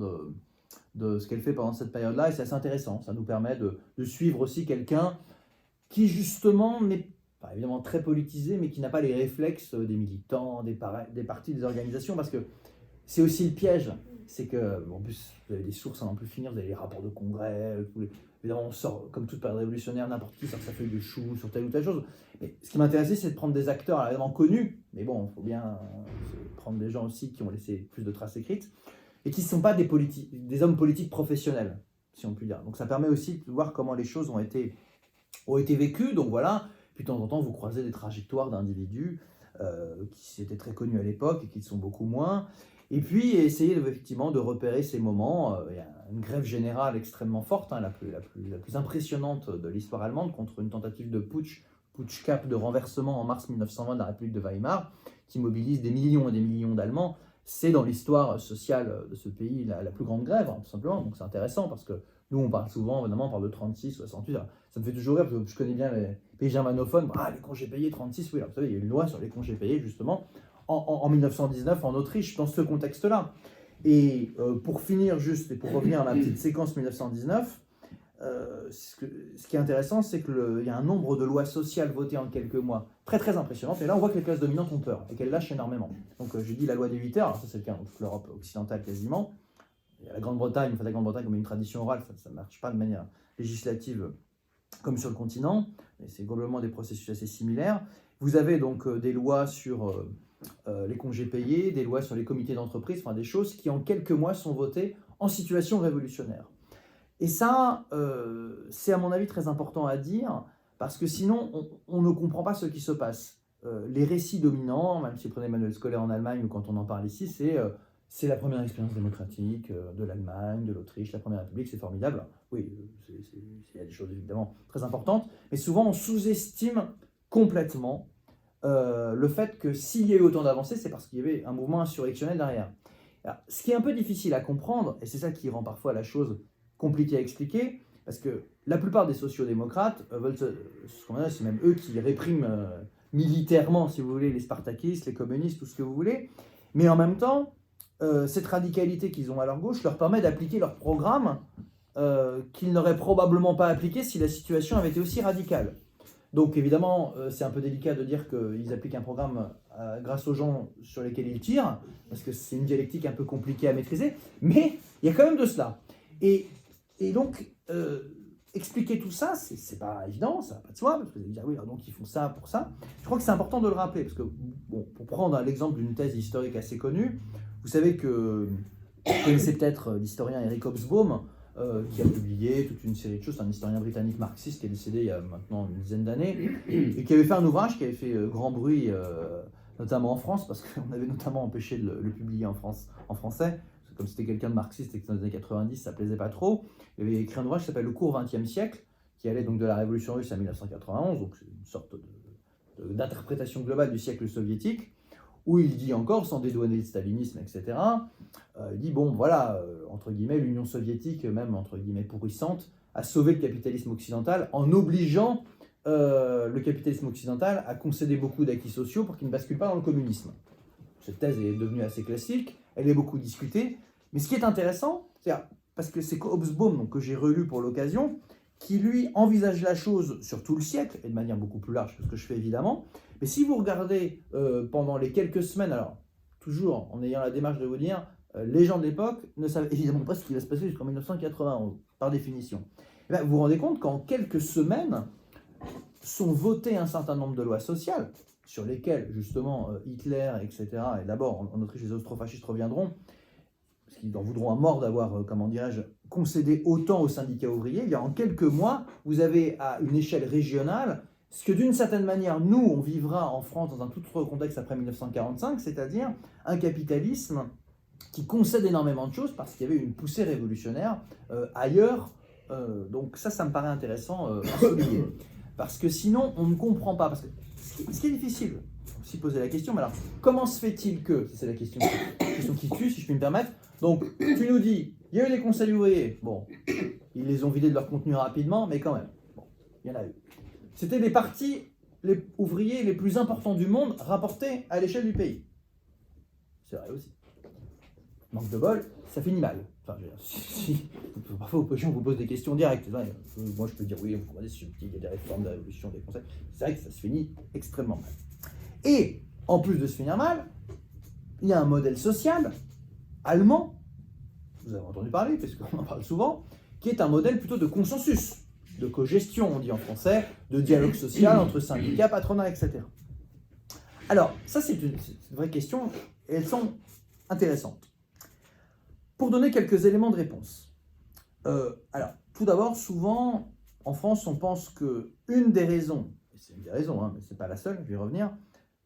de ce qu'elle fait pendant cette période-là, et c'est assez intéressant, ça nous permet de suivre aussi quelqu'un qui justement n'est enfin, évidemment très politisé, mais qui n'a pas les réflexes des militants, des partis, des organisations, parce que c'est aussi le piège. C'est que, en plus, vous avez des sources à n'en plus finir, vous avez les rapports de congrès, évidemment, on sort, comme toute période révolutionnaire, n'importe qui sort sa feuille de chou sur telle ou telle chose. Mais ce qui m'intéressait, c'est de prendre des acteurs évidemment connus, mais bon, il faut bien prendre des gens aussi qui ont laissé plus de traces écrites, et qui ne sont pas des hommes politiques professionnels, si on peut dire. Donc ça permet aussi de voir comment les choses ont été vécues, donc voilà. Puis de temps en temps, vous croisez des trajectoires d'individus qui étaient très connus à l'époque et qui le sont beaucoup moins. Et puis, essayer effectivement de repérer ces moments. Il y a une grève générale extrêmement forte, hein, la plus impressionnante de l'histoire allemande, contre une tentative de putsch cap de renversement en mars 1920 de la République de Weimar, qui mobilise des millions et des millions d'Allemands. C'est dans l'histoire sociale de ce pays la plus grande grève, hein, tout simplement. Donc c'est intéressant parce que nous, on parle souvent, évidemment, on parle de 36, 68. Alors, ça me fait toujours rire parce que je connais bien les pays germanophones. Ah, les congés payés, 36, oui. Alors, vous savez, il y a une loi sur les congés payés, justement, en 1919 en Autriche, dans ce contexte-là. Et pour finir juste, et pour revenir à la petite séquence 1919, ce qui est intéressant, c'est qu'il y a un nombre de lois sociales votées en quelques mois très très impressionnantes. Et là, on voit que les classes dominantes ont peur et qu'elles lâchent énormément. Donc, j'ai dit la loi des 8 heures, alors ça c'est le cas dans toute l'Europe occidentale quasiment. Il y a la Grande-Bretagne, la Grande-Bretagne comme une tradition orale, ça ne marche pas de manière législative comme sur le continent, mais c'est globalement des processus assez similaires. Vous avez donc des lois sur les congés payés, des lois sur les comités d'entreprise, enfin des choses qui en quelques mois sont votées en situation révolutionnaire. Et ça, c'est à mon avis très important à dire, parce que sinon on ne comprend pas ce qui se passe. Les récits dominants, même si vous prenez Manuel Scolaire en Allemagne ou quand on en parle ici, c'est la première expérience démocratique de l'Allemagne, de l'Autriche, la Première République, c'est formidable. Oui, il y a des choses évidemment très importantes, mais souvent on sous-estime complètement le fait que s'il y a eu autant d'avancées, c'est parce qu'il y avait un mouvement insurrectionnel derrière. Alors, ce qui est un peu difficile à comprendre, et c'est ça qui rend parfois la chose compliquée à expliquer, parce que la plupart des sociodémocrates veulent c'est même eux qui répriment militairement, si vous voulez, les spartakistes, les communistes, tout ce que vous voulez, mais en même temps, cette radicalité qu'ils ont à leur gauche leur permet d'appliquer leur programme qu'ils n'auraient probablement pas appliqué si la situation avait été aussi radicale. Donc évidemment, c'est un peu délicat de dire qu'ils appliquent un programme grâce aux gens sur lesquels ils tirent, parce que c'est une dialectique un peu compliquée à maîtriser, mais il y a quand même de cela. Et donc, expliquer tout ça, c'est pas évident, ça va pas de soi, parce que vous allez dire, oui, donc ils font ça pour ça. Je crois que c'est important de le rappeler, parce que, bon, pour prendre l'exemple d'une thèse historique assez connue, vous savez que, vous connaissez peut-être l'historien Eric Hobsbawm, qui a publié toute une série de choses, c'est un historien britannique marxiste qui est décédé il y a maintenant une dizaine d'années, et qui avait fait un ouvrage qui avait fait grand bruit, notamment en France, parce qu'on avait notamment empêché de le publier en français, comme c'était quelqu'un de marxiste et que dans les années 90 ça plaisait pas trop. Il avait écrit un ouvrage qui s'appelle Le court XXe siècle, qui allait donc de la Révolution russe à 1991, donc c'est une sorte d'interprétation globale du siècle soviétique, où il dit encore, sans dédouaner le stalinisme, etc., il dit, bon, voilà, entre guillemets, l'Union soviétique, même entre guillemets pourrissante, a sauvé le capitalisme occidental en obligeant le capitalisme occidental à concéder beaucoup d'acquis sociaux pour qu'il ne bascule pas dans le communisme. Cette thèse est devenue assez classique, elle est beaucoup discutée, mais ce qui est intéressant, c'est parce que c'est Hobsbawm, donc, que j'ai relu pour l'occasion, qui lui envisage la chose sur tout le siècle, et de manière beaucoup plus large que ce que je fais évidemment, mais si vous regardez pendant les quelques semaines, alors toujours en ayant la démarche de vous dire, les gens de l'époque ne savent évidemment pas ce qui va se passer jusqu'en 1991, par définition. Et bien, vous vous rendez compte qu'en quelques semaines sont votées un certain nombre de lois sociales, sur lesquelles justement Hitler, etc., et d'abord en Autriche les austrofascistes reviendront, parce qu'ils en voudront à mort d'avoir, comment dirais-je, concédé autant aux syndicats ouvriers. Il y a en quelques mois, vous avez à une échelle régionale, ce que d'une certaine manière, nous, on vivra en France dans un tout autre contexte après 1945, c'est-à-dire un capitalisme qui concède énormément de choses parce qu'il y avait une poussée révolutionnaire ailleurs. Donc ça me paraît intéressant à souligner. Parce que sinon, on ne comprend pas. Parce que ce qui est difficile, on s'y poser la question, mais alors, comment se fait-il que, c'est la question qui tue, si je puis me permettre. Donc, tu nous dis, il y a eu des conseils ouvriers, bon, ils les ont vidés de leur contenu rapidement, mais quand même, bon, il y en a eu. C'était les partis ouvriers les plus importants du monde rapportés à l'échelle du pays. C'est vrai aussi. Manque de bol, ça finit mal. Enfin, je veux dire, parfois, les gens vous posent des questions directes. Moi, je peux dire oui, vous c'est subtil, il y a des réformes, de la révolution, des conseils. C'est vrai que ça se finit extrêmement mal. Et, en plus de se finir mal, il y a un modèle social allemand, vous avez entendu parler, parce qu'on en parle souvent, qui est un modèle plutôt de consensus, de cogestion, on dit en français, de dialogue social entre syndicats, patronat, etc. Alors, ça, c'est une vraie question, et elles sont intéressantes. Pour donner quelques éléments de réponse. Alors, tout d'abord, souvent, en France, on pense qu'une des raisons, et c'est une des raisons, mais ce n'est pas la seule, je vais y revenir,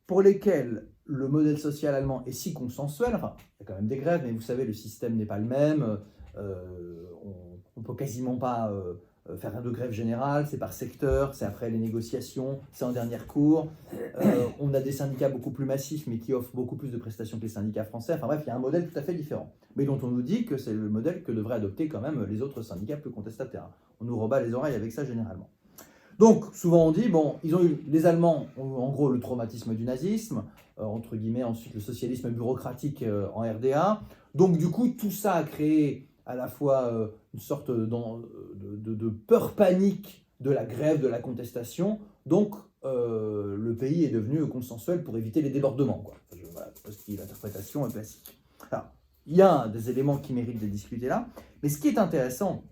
pour lesquelles le modèle social allemand est si consensuel, enfin, il y a quand même des grèves, mais vous savez, le système n'est pas le même, on ne peut quasiment pas faire de grève générale, c'est par secteur, c'est après les négociations, c'est en dernier recours, on a des syndicats beaucoup plus massifs, mais qui offrent beaucoup plus de prestations que les syndicats français, enfin bref, il y a un modèle tout à fait différent, mais dont on nous dit que c'est le modèle que devraient adopter quand même les autres syndicats plus contestataires. On nous rebat les oreilles avec ça généralement. Donc, souvent on dit, bon, les Allemands ont en gros le traumatisme du nazisme, entre guillemets, ensuite le socialisme bureaucratique en RDA. Donc, du coup, tout ça a créé à la fois une sorte de peur panique de la grève, de la contestation. Donc, le pays est devenu consensuel pour éviter les débordements, quoi. Voilà, parce que l'interprétation est classique. Alors, il y a des éléments qui méritent d'être discutés là, mais ce qui est intéressant,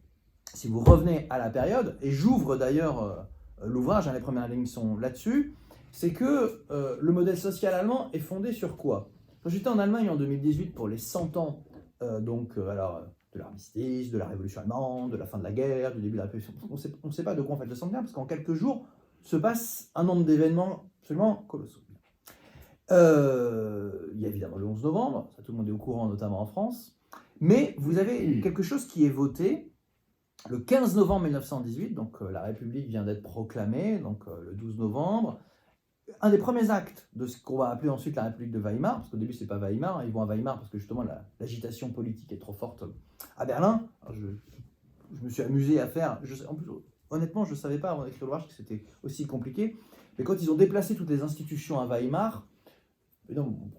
si vous revenez à la période, et j'ouvre d'ailleurs l'ouvrage, les premières lignes sont là-dessus, c'est que le modèle social allemand est fondé sur quoi? Quand j'étais en Allemagne en 2018 pour les 100 ans de l'armistice, de la révolution allemande, de la fin de la guerre, du début de la révolution, on ne sait pas de quoi on fait le centenaire, parce qu'en quelques jours se passe un nombre d'événements absolument colossaux. Il y a évidemment le 11 novembre, ça tout le monde est au courant, notamment en France, mais vous avez quelque chose qui est voté le 15 novembre 1918, donc la République vient d'être proclamée, donc le 12 novembre. Un des premiers actes de ce qu'on va appeler ensuite la République de Weimar, parce qu'au début c'est pas Weimar, ils vont à Weimar parce que justement l'agitation politique est trop forte à Berlin. Alors, je me suis amusé à faire, en plus, honnêtement je ne savais pas avant d'écrire l'ouvrage que c'était aussi compliqué, mais quand ils ont déplacé toutes les institutions à Weimar,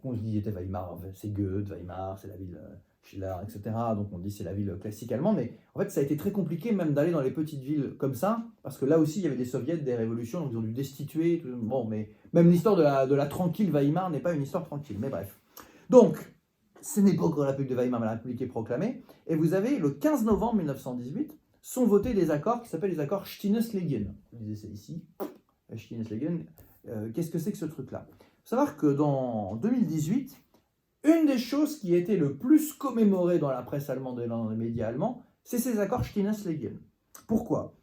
on se dit c'était Weimar, c'est Goethe, Weimar, c'est la ville Schiller, etc. Donc on dit c'est la ville classique allemande, mais en fait ça a été très compliqué même d'aller dans les petites villes comme ça, parce que là aussi il y avait des soviets, des révolutions, donc ils ont dû destituer. Bon, mais même l'histoire de la tranquille Weimar n'est pas une histoire tranquille, mais bref. Donc, ce n'est pas encore la République de Weimar, mais la République est proclamée, et vous avez le 15 novembre 1918 sont votés des accords qui s'appellent les accords Stinnes-Legen. Vous lisez ça ici, Stinnes-Legen. Qu'est-ce que c'est que ce truc-là? Il faut savoir que dans 2018, une des choses qui a été le plus commémorée dans la presse allemande et dans les médias allemands, c'est ces accords Stinnes-Legen. Pourquoi?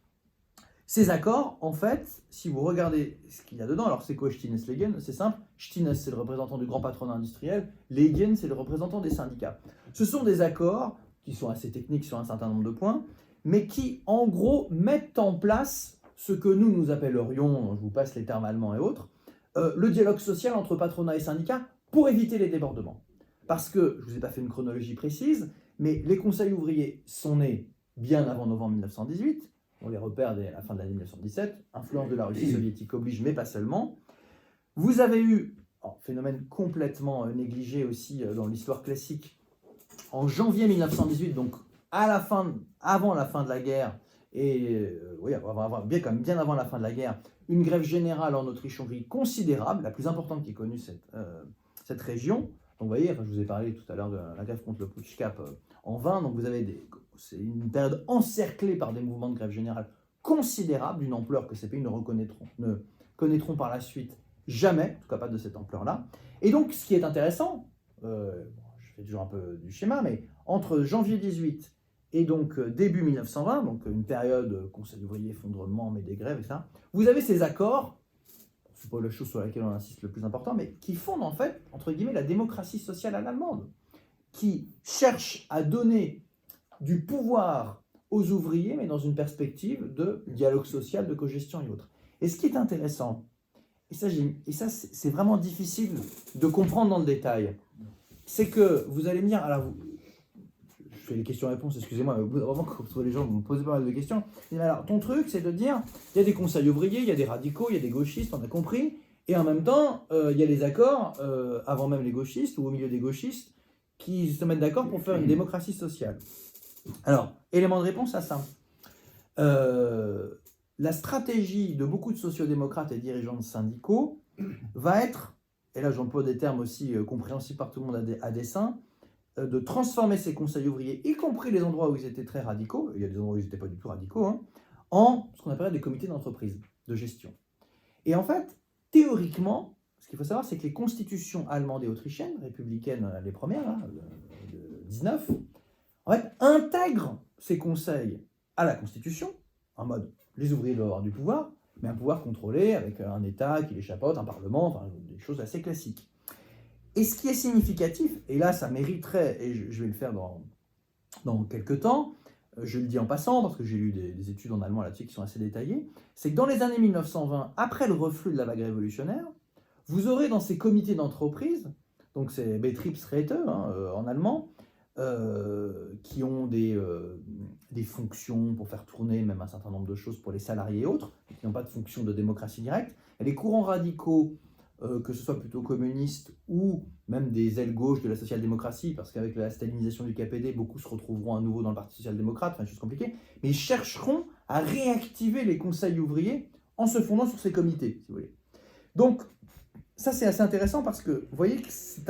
Ces accords, en fait, si vous regardez ce qu'il y a dedans, alors c'est quoi Stinnes-Legen? C'est simple, Stinnes c'est le représentant du grand patronat industriel, Legen c'est le représentant des syndicats. Ce sont des accords qui sont assez techniques sur un certain nombre de points, mais qui en gros mettent en place ce que nous appellerions, je vous passe les termes allemands et autres, le dialogue social entre patronat et syndicats pour éviter les débordements. Parce que, je ne vous ai pas fait une chronologie précise, mais les conseils ouvriers sont nés bien avant novembre 1918, on les repère dès la fin de l'année 1917, influence de la Russie soviétique oblige, mais pas seulement. Vous avez eu, phénomène complètement négligé aussi dans l'histoire classique, en janvier 1918, donc avant la fin de la guerre, et bien avant la fin de la guerre, une grève générale en Autriche-Hongrie considérable, la plus importante qui ait connue cette région. Donc vous voyez, je vous ai parlé tout à l'heure de la grève contre le Putsch Cap en 20, donc vous avez c'est une période encerclée par des mouvements de grève générale considérables, d'une ampleur que ces pays ne connaîtront par la suite jamais, en tout cas pas de cette ampleur-là. Et donc ce qui est intéressant, je fais toujours un peu du schéma, mais entre janvier 18 et donc début 1920, donc une période conseil ouvrier, effondrement, mais des grèves, etc., vous avez ces accords, c'est pas la chose sur laquelle on insiste le plus important, mais qui fondent en fait, entre guillemets, la démocratie sociale allemande, qui cherche à donner du pouvoir aux ouvriers, mais dans une perspective de dialogue social, de cogestion et autres. Et ce qui est intéressant, et ça c'est vraiment difficile de comprendre dans le détail, c'est que vous allez me dire, alors je fais les questions-réponses, excusez-moi, mais vraiment quand les gens vont me poser pas mal de questions, alors ton truc c'est de dire, il y a des conseils ouvriers, il y a des radicaux, il y a des gauchistes, on a compris, et en même temps, il y a les accords, avant même les gauchistes, ou au milieu des gauchistes, qui se mettent d'accord pour faire une démocratie sociale. Alors, élément de réponse à ça. La stratégie de beaucoup de sociodémocrates et dirigeants de syndicaux va être, et là j'emploie des termes aussi compréhensibles par tout le monde à dessein, de transformer ces conseils ouvriers, y compris les endroits où ils étaient très radicaux, il y a des endroits où ils n'étaient pas du tout radicaux, hein, en ce qu'on appelle des comités d'entreprise, de gestion. Et en fait, théoriquement, ce qu'il faut savoir, c'est que les constitutions allemandes et autrichiennes, républicaines les premières, là, de 19, en fait, intègrent ces conseils à la Constitution, en mode les ouvriers doivent avoir du pouvoir, mais un pouvoir contrôlé avec un État qui les chapeaute, un Parlement, enfin des choses assez classiques. Et ce qui est significatif, et là ça mériterait, et je vais le faire dans quelques temps, je le dis en passant parce que j'ai lu des études en allemand là-dessus qui sont assez détaillées, c'est que dans les années 1920, après le reflux de la vague révolutionnaire, vous aurez dans ces comités d'entreprise, donc c'est Betriebsräte en allemand, qui ont des fonctions pour faire tourner même un certain nombre de choses pour les salariés et autres, qui n'ont pas de fonction de démocratie directe. Et les courants radicaux, que ce soit plutôt communistes ou même des ailes gauches de la social-démocratie, parce qu'avec la stalinisation du KPD, beaucoup se retrouveront à nouveau dans le Parti social-démocrate, enfin, chose compliquée, mais ils chercheront à réactiver les conseils ouvriers en se fondant sur ces comités, si vous voulez. Donc, ça c'est assez intéressant parce que vous voyez que c'est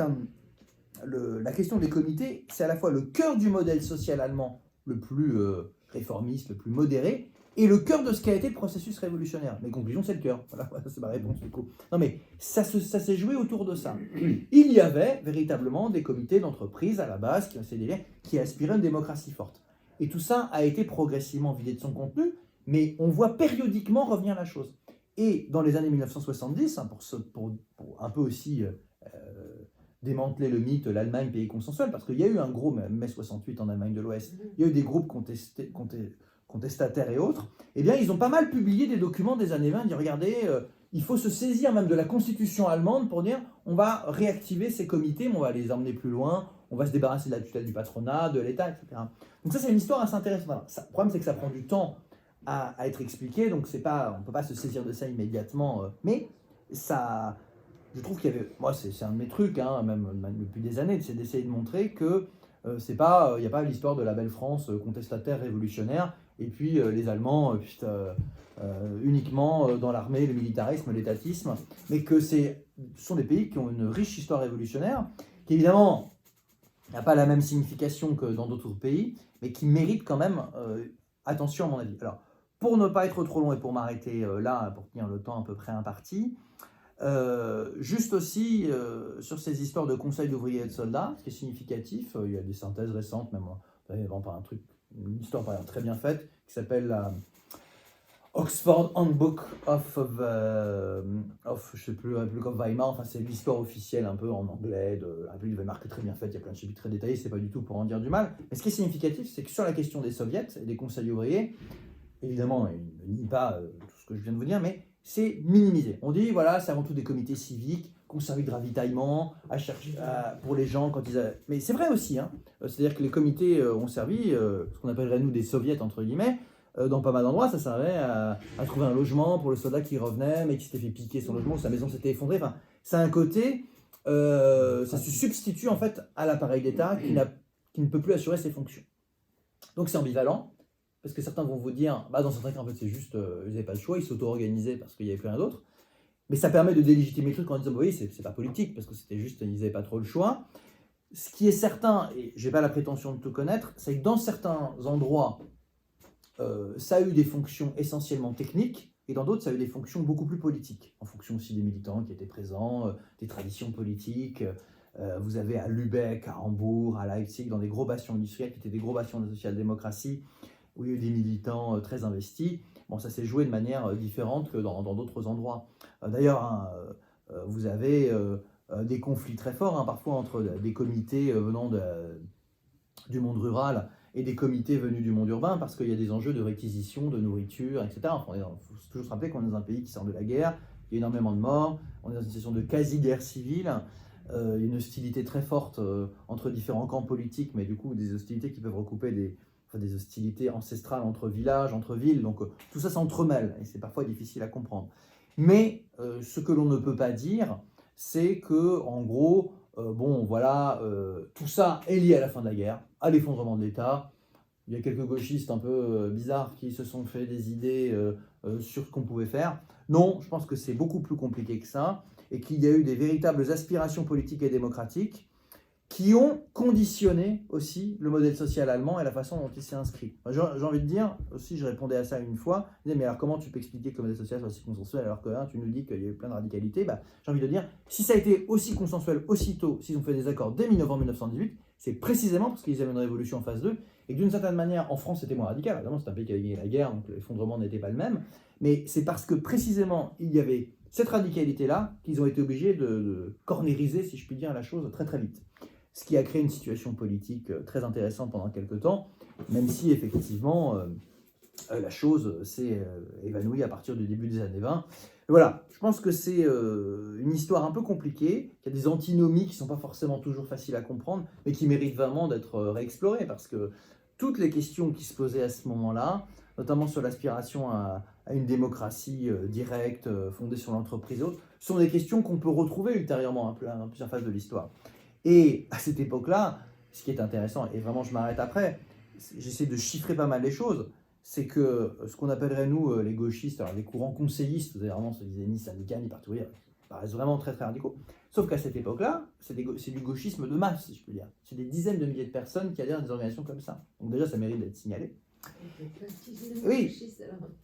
la question des comités, c'est à la fois le cœur du modèle social allemand le plus réformiste, le plus modéré, et le cœur de ce qu'a été le processus révolutionnaire. Mes conclusions, c'est le cœur. Voilà, c'est ma réponse du coup. Non mais ça s'est joué autour de ça. Il y avait véritablement des comités d'entreprise à la base qui aspiraient à une démocratie forte. Et tout ça a été progressivement vidé de son contenu, mais on voit périodiquement revenir la chose. Et dans les années 1970, pour un peu aussi démanteler le mythe l'Allemagne pays consensuel, parce qu'il y a eu un gros mai 68 en Allemagne de l'Ouest, il y a eu des groupes contestataires et autres, eh bien ils ont pas mal publié des documents des années 20, dire regardez, il faut se saisir même de la constitution allemande pour dire on va réactiver ces comités, mais on va les emmener plus loin, on va se débarrasser de la tutelle du patronat, de l'État, etc. Donc ça c'est une histoire assez intéressante. Voilà. Le problème c'est que ça prend du temps à être expliqué, donc c'est pas, on ne peut pas se saisir de ça immédiatement, mais ça... Je trouve qu'il y avait, moi c'est un de mes trucs, hein, même depuis des années, c'est d'essayer de montrer que c'est pas, il n'y a pas l'histoire de la belle France contestataire révolutionnaire, et puis les Allemands uniquement dans l'armée, le militarisme, l'étatisme, mais que ce sont des pays qui ont une riche histoire révolutionnaire, qui évidemment n'a pas la même signification que dans d'autres pays, mais qui mérite quand même attention à mon avis. Alors, pour ne pas être trop long et pour m'arrêter là, pour tenir le temps à peu près imparti, juste aussi sur ces histoires de conseils d'ouvriers et de soldats, ce qui est significatif, il y a des synthèses récentes, même par une histoire par exemple, très bien faite, qui s'appelle la Oxford Handbook of je sais plus, Republic of Weimar, enfin c'est l'histoire officielle un peu en anglais, un peu de Weimar qui est très bien faite, il y a plein de chapitres très détaillés, c'est pas du tout pour en dire du mal, mais ce qui est significatif, c'est que sur la question des soviets et des conseils ouvriers, évidemment, il ne nie pas tout ce que je viens de vous dire, mais c'est minimisé. On dit, voilà, c'est avant tout des comités civiques, qui ont servi de ravitaillement pour les gens quand ils avaient... Mais c'est vrai aussi, hein. C'est-à-dire que les comités ont servi, ce qu'on appellerait nous des soviets, entre guillemets, dans pas mal d'endroits, ça servait à trouver un logement pour le soldat qui revenait, mais qui s'était fait piquer son logement, sa maison s'était effondrée. Enfin, c'est un côté, ça se substitue en fait à l'appareil d'État qui ne peut plus assurer ses fonctions. Donc c'est ambivalent. Parce que certains vont vous dire, dans certains cas, en fait, c'est juste, ils n'avaient pas le choix, ils s'auto-organisaient parce qu'il n'y avait plus rien d'autre. Mais ça permet de délégitimer le truc en disant, oui, c'est pas politique, parce que c'était juste, ils n'avaient pas trop le choix. Ce qui est certain, et je n'ai pas la prétention de tout connaître, c'est que dans certains endroits, ça a eu des fonctions essentiellement techniques, et dans d'autres, ça a eu des fonctions beaucoup plus politiques, en fonction aussi des militants qui étaient présents, des traditions politiques. Vous avez à Lübeck, à Hambourg, à Leipzig, dans des gros bastions industriels qui étaient des gros bastions de social-démocratie, où il y a eu des militants très investis. Bon, ça s'est joué de manière différente que dans d'autres endroits. D'ailleurs, hein, vous avez des conflits très forts, hein, parfois entre des comités venant du monde rural et des comités venus du monde urbain, parce qu'il y a des enjeux de réquisition, de nourriture, etc. Enfin, il faut toujours se rappeler qu'on est dans un pays qui sort de la guerre, il y a énormément de morts, on est dans une situation de quasi-guerre civile, une hostilité très forte entre différents camps politiques, mais du coup des hostilités qui peuvent recouper des hostilités ancestrales entre villages, entre villes, donc tout ça s'entremêle, et c'est parfois difficile à comprendre. Mais ce que l'on ne peut pas dire, c'est que, en gros, tout ça est lié à la fin de la guerre, à l'effondrement de l'État, il y a quelques gauchistes un peu bizarres qui se sont fait des idées sur ce qu'on pouvait faire. Non, je pense que c'est beaucoup plus compliqué que ça et qu'il y a eu des véritables aspirations politiques et démocratiques qui ont conditionné aussi le modèle social allemand et la façon dont il s'est inscrit. J'ai envie de dire, aussi je répondais à ça une fois, je disais, mais alors comment tu peux expliquer que le modèle social soit si consensuel alors que tu nous dis qu'il y a eu plein de radicalité. J'ai envie de dire, si ça a été aussi consensuel aussitôt, s'ils ont fait des accords dès mi-novembre 1918, c'est précisément parce qu'ils avaient une révolution en phase 2, et que d'une certaine manière, en France c'était moins radical, évidemment c'est un pays qui avait gagné la guerre, donc l'effondrement n'était pas le même, mais c'est parce que précisément il y avait cette radicalité-là qu'ils ont été obligés de cornériser, si je puis dire, la chose très très vite. Ce qui a créé une situation politique très intéressante pendant quelques temps, même si effectivement la chose s'est évanouie à partir du début des années 20. Et voilà, je pense que c'est une histoire un peu compliquée, qu'il y a des antinomies qui ne sont pas forcément toujours faciles à comprendre, mais qui méritent vraiment d'être réexplorées, parce que toutes les questions qui se posaient à ce moment-là, notamment sur l'aspiration à une démocratie directe, fondée sur l'entreprise et autres, sont des questions qu'on peut retrouver ultérieurement à plusieurs phases de l'histoire. Et à cette époque-là, ce qui est intéressant, et vraiment je m'arrête après, j'essaie de chiffrer pas mal les choses, c'est que ce qu'on appellerait nous les gauchistes, alors les courants conseillistes, vous avez vraiment, ça disait ni syndicat, ni parti ouvrier, paraissent vraiment très très radicaux. Sauf qu'à cette époque-là, c'est du gauchisme de masse, si je peux dire. C'est des dizaines de milliers de personnes qui adhèrent à des organisations comme ça. Donc déjà, ça mérite d'être signalé. Oui.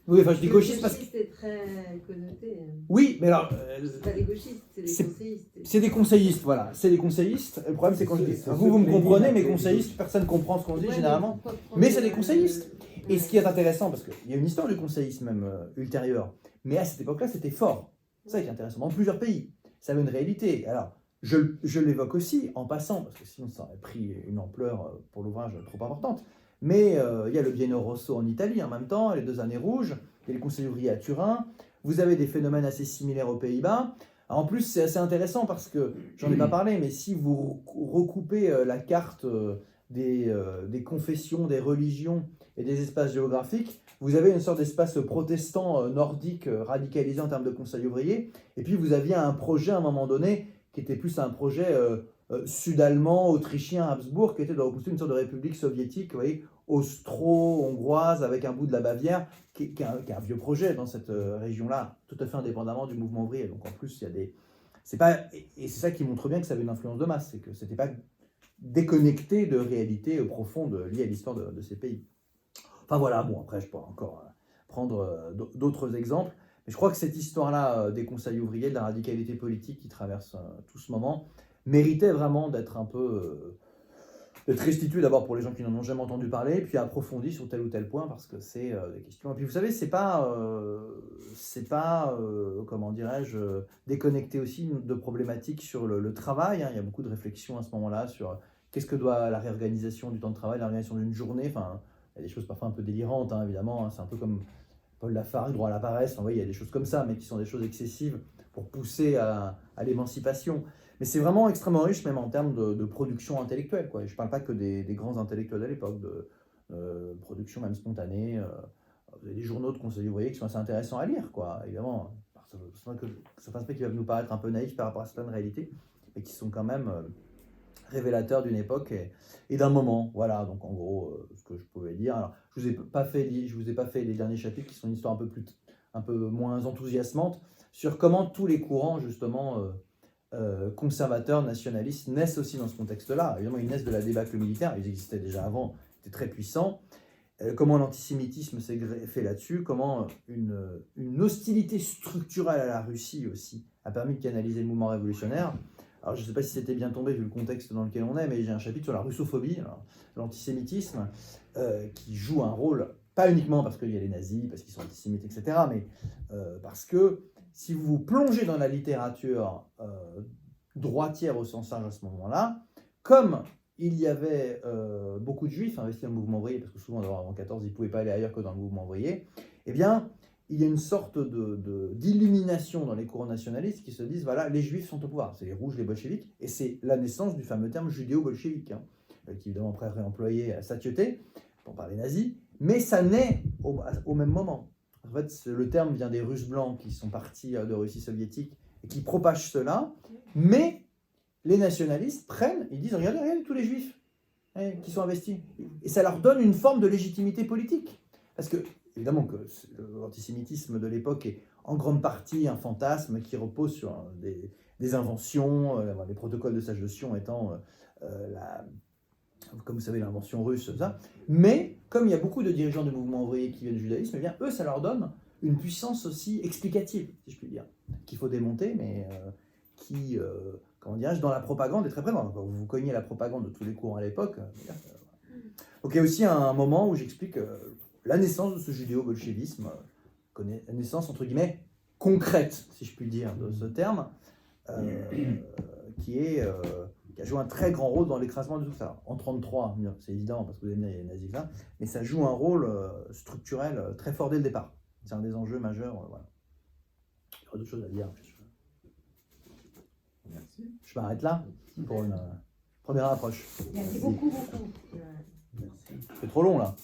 Oui, enfin je dis gauchiste parce que... c'est très connoté. Oui, mais alors... c'est pas des gauchistes, c'est des conseillistes. C'est des conseillistes, voilà. C'est des conseillistes. Le problème, c'est quand je dis... Vous me comprenez, mais conseillistes, personne ne comprend ce qu'on dit généralement. Mais c'est des conseillistes. Et ce qui est intéressant, parce qu'il y a une histoire du conseillisme même ultérieure, mais à cette époque-là, c'était fort. C'est ça qui est intéressant. Dans plusieurs pays, ça avait une réalité. Alors, je l'évoque aussi en passant, parce que sinon ça aurait pris une ampleur pour l'ouvrage trop importante. Mais il y a le Biennio Rosso en Italie en même temps, les 2 années rouges, il y a les conseils ouvriers à Turin, vous avez des phénomènes assez similaires aux Pays-Bas. En plus, c'est assez intéressant parce que, j'en ai pas parlé, mais si vous recoupez la carte des confessions, des religions et des espaces géographiques, vous avez une sorte d'espace protestant nordique radicalisé en termes de conseils ouvriers, et puis vous aviez un projet à un moment donné qui était plus un projet sud-allemand, autrichien, Habsbourg, qui était de reconstruire une sorte de république soviétique, vous voyez, austro-hongroise, avec un bout de la Bavière, qui est un vieux projet dans cette région-là, tout à fait indépendamment du mouvement ouvrier. Donc en plus, il y a des... C'est pas... Et c'est ça qui montre bien que ça avait une influence de masse, c'est que c'était pas déconnecté de réalités profondes liées à l'histoire de ces pays. Enfin voilà, bon après je pourrais encore prendre d'autres exemples, mais je crois que cette histoire-là des conseils ouvriers, de la radicalité politique qui traverse tout ce moment, méritait vraiment d'être un peu d'être restituée d'abord pour les gens qui n'en ont jamais entendu parler, puis approfondie sur tel ou tel point, parce que c'est des questions. Et puis vous savez, c'est pas comment dirais-je, déconnecté aussi de problématiques sur le travail. Hein. Il y a beaucoup de réflexions à ce moment-là sur qu'est-ce que doit la réorganisation du temps de travail, l'organisation d'une journée. Enfin, il y a des choses parfois un peu délirantes, hein, évidemment. Hein. C'est un peu comme Paul Lafargue, droit à la paresse. Enfin, vous voyez, il y a des choses comme ça, mais qui sont des choses excessives pour pousser à l'émancipation. Mais c'est vraiment extrêmement riche, même en termes de production intellectuelle, quoi. Et je ne parle pas que des grands intellectuels à l'époque, de production même spontanée. Vous avez des journaux de conseils ouvriers qui sont assez intéressants à lire, quoi, évidemment. C'est un aspect qui va nous paraître un peu naïf par rapport à certaines réalités, mais qui sont quand même révélateurs d'une époque et d'un moment. Voilà, donc en gros, ce que je pouvais dire. Alors, je ne vous ai pas fait les derniers chapitres qui sont une histoire un peu moins enthousiasmante sur comment tous les courants, justement, conservateurs, nationalistes, naissent aussi dans ce contexte-là. Évidemment, ils naissent de la débâcle militaire, ils existaient déjà avant, ils étaient très puissants. Comment l'antisémitisme s'est fait là-dessus, comment une hostilité structurelle à la Russie aussi a permis de canaliser le mouvement révolutionnaire. Alors, je ne sais pas si c'était bien tombé vu le contexte dans lequel on est, mais j'ai un chapitre sur la russophobie, l'antisémitisme, qui joue un rôle, pas uniquement parce qu'il y a les nazis, parce qu'ils sont antisémites, etc., mais parce que si vous vous plongez dans la littérature droitière au sens large à ce moment-là, comme il y avait beaucoup de juifs investis dans le mouvement ouvrier, parce que souvent avant 1914, ils ne pouvaient pas aller ailleurs que dans le mouvement ouvrier, eh bien, il y a une sorte d'illumination dans les courants nationalistes qui se disent, voilà, les juifs sont au pouvoir, c'est les rouges, les bolcheviks, et c'est la naissance du fameux terme judéo-bolchevique, hein, qui est évidemment après réemployé à satiété, pour parler nazis, mais ça naît au même moment. En fait, le terme vient des Russes blancs qui sont partis de Russie soviétique et qui propagent cela, mais les nationalistes prennent, ils disent, regardez tous les juifs. qui sont investis. Et ça leur donne une forme de légitimité politique. Parce que, évidemment, que l'antisémitisme de l'époque est en grande partie un fantasme qui repose sur des inventions, les protocoles de Sage de Sion étant, comme vous savez, l'invention russe, ça. Mais, comme il y a beaucoup de dirigeants du mouvement ouvrier qui viennent du judaïsme, eh bien, eux, ça leur donne une puissance aussi explicative, si je puis dire, qu'il faut démonter, mais qui, comment dirais-je, dans la propagande est très présente. Quand vous cognez la propagande de tous les courants à l'époque. Donc il y a aussi un moment où j'explique la naissance de ce judéo-bolchevisme, la naissance entre guillemets concrète, si je puis dire, de ce terme, qui a joué un très grand rôle dans l'écrasement de tout ça. En 1933, c'est évident parce que vous avez les nazis là, mais ça joue un rôle structurel très fort dès le départ. C'est un des enjeux majeurs. Voilà. Il y aura d'autres choses à dire. Merci. Je m'arrête là pour une première approche. Merci beaucoup. Merci. C'est trop long là.